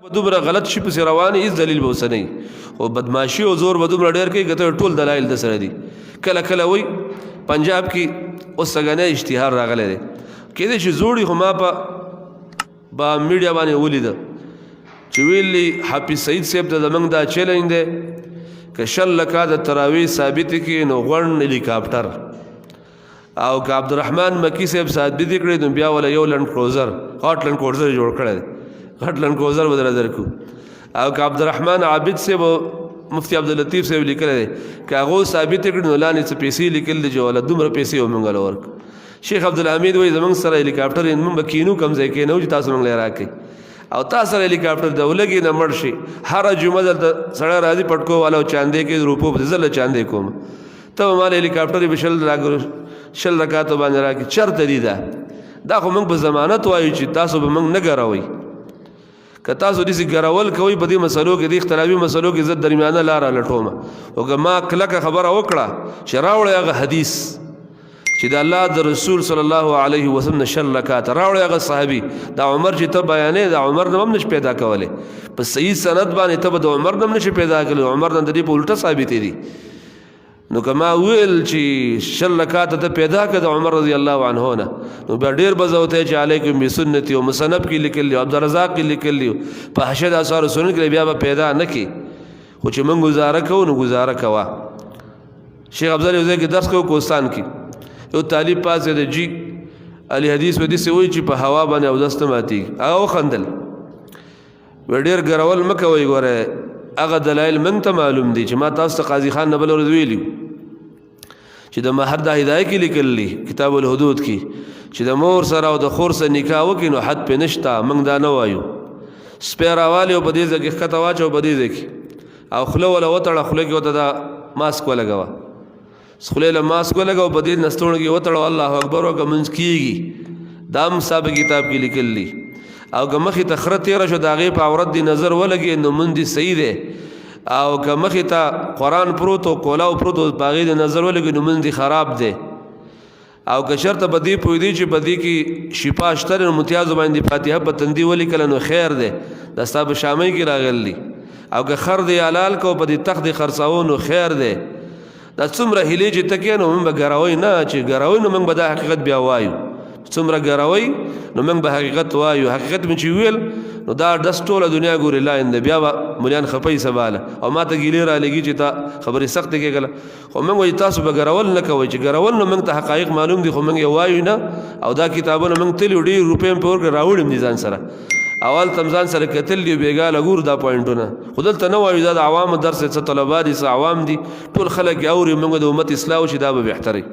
دومره غلط شي پسې روان هیڅ دلیل به اوسه نه او بدماشي او زور به دومره ډېر کوي که ته ټول دلایل د سره دي کله کله وایي پنجاب کې اوس سږنی اشتهار راغلی دی کېدای شي زوړ خو ما په میډیا باندې ولیده چې ویلي حافظ سعید صاحب ته زموږ دا چیلنج دی که 100 لکه د تراویح ثابتې کړي نو غوڼ هلیکاپټر او که عبدالرحمن مکی صاحب ثابت کړي نو بیا ولا یو لنډ کروزر هاټ لنډ کروزر جوړ کړی دی غټ لنډ کروزر به درته درکړو او که عبدالرحمن عابد صاحب مفتی عبداللطیف صاحب لیکلی دی که هغو ثابت کړي نو لاندې څه پیسې لیکل دي چې ولا دومره پیسې به موږ له ورکړو شیخ عبدالحمید وایي زموږ سره هلیکاپټر موږ به کینو کوم ځای کینو چې تاسو موږ له راکړئ او تاسو سره هلیکاپټر د ولګي نه مړ شي هره جمعه دلته سړی راځي پټکو والا او چاندې کې روپو په زله چاندې کوم ته به مال هلیکاپټر به 100 رکعاتو باندې راکړي چېرته دي دا خو موږ په ضمانت وایو چې تاسو به موږ نه ګروئ که تاسو داسې ګرول کوئ په دې مسلو کې د اختلافي مسلو کې زه درمیانه لاره لټوم او که ما کلکه خبره وکړه چې راوړی هغه حدیث چې د الله د رسول صلی الله علیه وسلم 100 رکعات راوړی هغه صحابي د عمر چې ته بیانې د عمر نه هم نشي پیدا کولی په صحیح سند باندې ته به د عمر نه هم نشي پیدا کولی عمر نه د دې په الټه ثابتې دي نو که ما ویل چې 100 رکعات ته پیدا کړه د عمر رضی الله عنه نه نو بیا ډېر به زه ورته چې علیکم بسنتي او مصنف کې لیکلي عبدالرزاق کې لیکلي په حشد اثار سنن کې بیا به پیدا نه کړي خو چې موږ گزاره کوو نو گزاره کوه شیخ افضل یو ځای کې درس کوو کوهستان کې یو طالب پاس دی جی علی حدیث و داسې وایي چې په هوا باندې اودس نه ماتېږي هغه وخندل ډېر ګرول مه کوئ ګوره هغه دلایل موږ ته معلوم دي چې ما تاسو ته قاضي خان نه بله ورځ ویلي چې د مهر د هدایه کې لیکلي کتاب الحدود کې چې د مور سره او د خور سره نکاح وکړي نو حد پې نشته موږ دا نه وایو سپی راوالې او په دې ځای کې ښکته واچو په دې ځای کې او خوله وله وتړه خوله کې ورته دا ماسک ولګوه خولې له ماسک ولګوه په دې نستوڼو کې وتړه الله اکبر وکړه منځ کېږي دا هم ستا په کتاب کې لیکلي او که مخې ته خره تېره شو د هغې په عورت دې نظر ولګي نو مونځ دې صحیح دی او که مخې ته قرآن پروت او کولاو پروت او په هغې دې نظر ولګي نو مونځ دې خراب دی او که شرطه په دې پوهېدی چې په دې کې شفا شته نو متیازو باندې فاتحه په تندي ولیکله نو خیر دی دا ستا په شامۍ کې راغلی او که خر دې حلال کو په دې تخت دې خرڅاوه نو خیر دی دا څومره هیلې چې ته کې نو موږ به ګروئ نه چې ګروئ نو موږ به دا حقیقت بیا وایو څومره ګروئ نو موږ به حقیقت وایو حقیقت مې چې ویل نو دا ډس ټوله دنیا ګورې لاین دی بیا به ملیان خفئ سباله او ما ته ګیلې رالېږي چې تا خبرې سختې کېږله خو موږ وایي تاسو به ګرول نه کوئ چې ګرول نو موږ ته حقایق معلوم دي خو موږ یې وایو نه او دا کتابونه موږ تلي ډېر روپۍ هم پې ورکړې راوړي دي ځان سره اول تم ځان سره کتل دي بېګاله ګورو دا پوینټونه خو دلته نه وایو دا د عوامو درس څه طلبا دي څه عوام دي ټول خلک یې اوري موږ د امت اصلاح وشي دا به بهتري